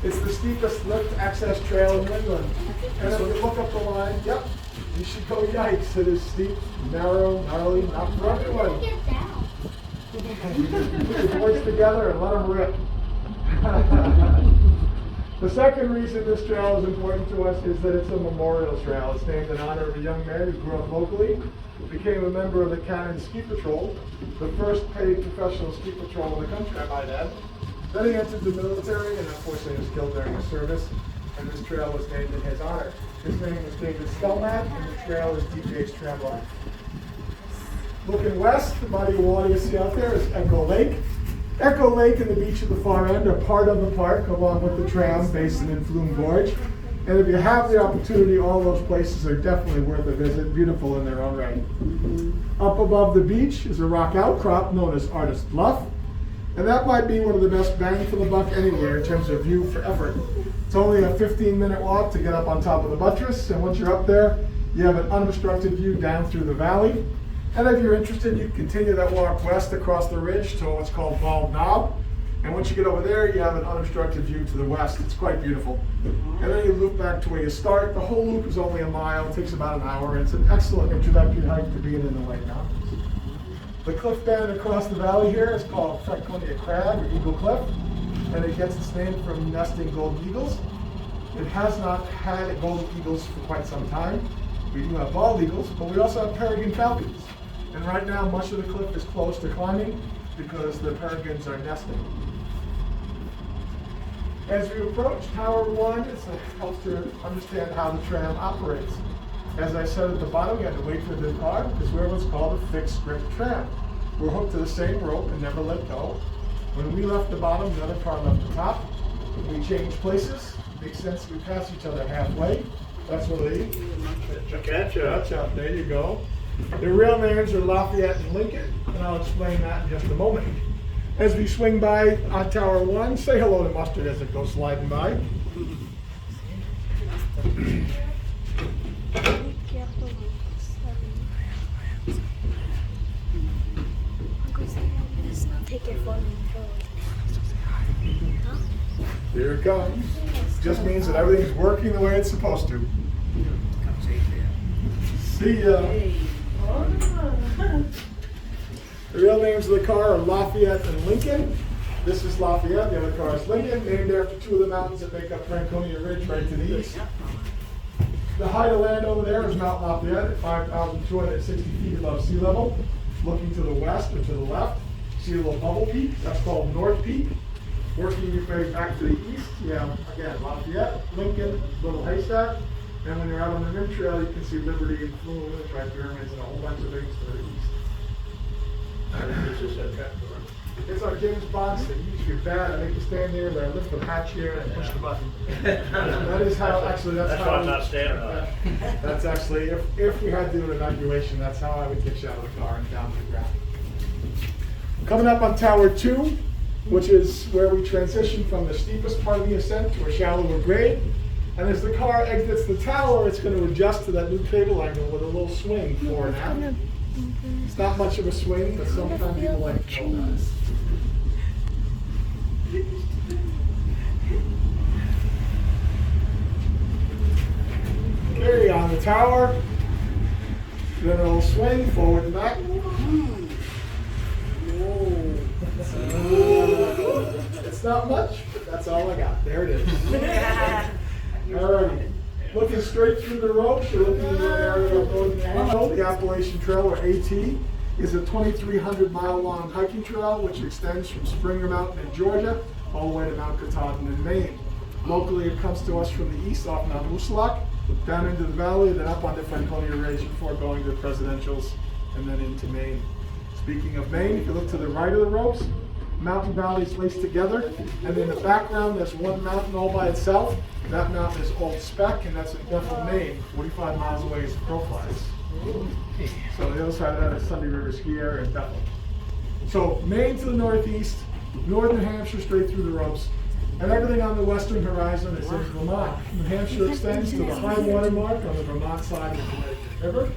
It's the steepest lift access trail in New England. And if you look up the line, yep, you should go yikes. It is steep, narrow, gnarly, not for everyone. Put your boards together and let them rip. The second reason this trail is important to us is that it's a memorial trail. It's named in honor of a young man who grew up locally, became a member of the Cannon Ski Patrol, the first paid professional ski patrol in the country, I might add. Then he entered the military and unfortunately was killed during his service, and this trail was named in his honor. His name is David Stelmack, and the trail is DJ's Tramway. Looking west, the body of water you see out there is Echo Lake. Echo Lake and the beach at the far end are part of the park, along with the tram basin and Flume Gorge. And if you have the opportunity, all those places are definitely worth a visit, beautiful in their own right. Up above the beach is a rock outcrop known as Artist Bluff. And that might be one of the best bang for the buck anywhere in terms of view for effort. It's only a 15-minute walk to get up on top of the buttress, and once you're up there, you have an unobstructed view down through the valley. And if you're interested, you can continue that walk west across the ridge to what's called Bald Knob. And once you get over there, you have an unobstructed view to the west. It's quite beautiful. And then you loop back to where you start. The whole loop is only a mile. It takes about an hour. It's an excellent introductory hike to being in the White Mountains. The cliff band across the valley here is called Franconia Crag, or Eagle Cliff. And it gets its name from nesting golden eagles. It has not had golden eagles for quite some time. We do have bald eagles, but we also have peregrine falcons. And right now, much of the cliff is closed to climbing because the peregrines are nesting. As we approach Tower 1, it helps to understand how the tram operates. As I said at the bottom, you had to wait for the car because we're what's called a fixed grip tram. We're hooked to the same rope and never let go. When we left the bottom, the other car left the top. We changed places. It makes sense we pass each other halfway. That's what they catch up. There you go. Their real names are Lafayette and Lincoln, and I'll explain that in just a moment. As we swing by on Tower 1, say hello to Mustard as it goes sliding by. Take your phone and go. Here it comes. Just means that everything's working the way it's supposed to. See ya. The real names of the car are Lafayette and Lincoln. This is Lafayette, the other car is Lincoln, named after two of the mountains that make up Franconia Ridge right to the east. The height of land over there is Mount Lafayette at 5,260 feet above sea level. Looking to the west or to the left, see a little bubble peak, that's called North Peak. Working your way back to the east, you have, again, Lafayette, Lincoln, Little Haystack. And when you're out on the rim trail, you can see Liberty and Flume, the Tri-Pyramids, and a whole bunch of things to the east. It's our James Bond thing. You use your bat, I make you stand there, and I lift the hatch here and push the button. That is how, actually, that's how. Why I'm not standing on it. That's actually, if we had to do an evacuation, that's how I would get you out of the car and down to the ground. Coming up on Tower 2, which is where we transition from the steepest part of the ascent to a shallower grade. And as the car exits the tower, it's going to adjust to that new cable angle with a little swing forward and out. It's not much of a swing, but sometimes people like it. Carry on the tower. Then a little swing forward and back. It's not much, but that's all I got. There it is. Alrighty. Looking straight through the ropes, you're looking in the area of Northern Hampshire. The Appalachian Trail, or AT, is a 2,300-mile-long hiking trail which extends from Springer Mountain in Georgia all the way to Mount Katahdin in Maine. Locally, it comes to us from the east off Mount Moosilauke, down into the valley, then up onto Franconia Ridge before going to the Presidentials, and then into Maine. Speaking of Maine, if you look to the right of the ropes, mountain valleys laced together, and in the background there's one mountain all by itself. That mountain is Old Speck, and that's in Bethel, Maine, 45 miles away as the crow flies. So the other side of that is Sunday River Ski Area in Bethel. So Maine to the northeast, northern Hampshire straight through the ropes, and everything on the western horizon is in Vermont. New Hampshire extends to the high water mark on the Vermont side of the Connecticut River.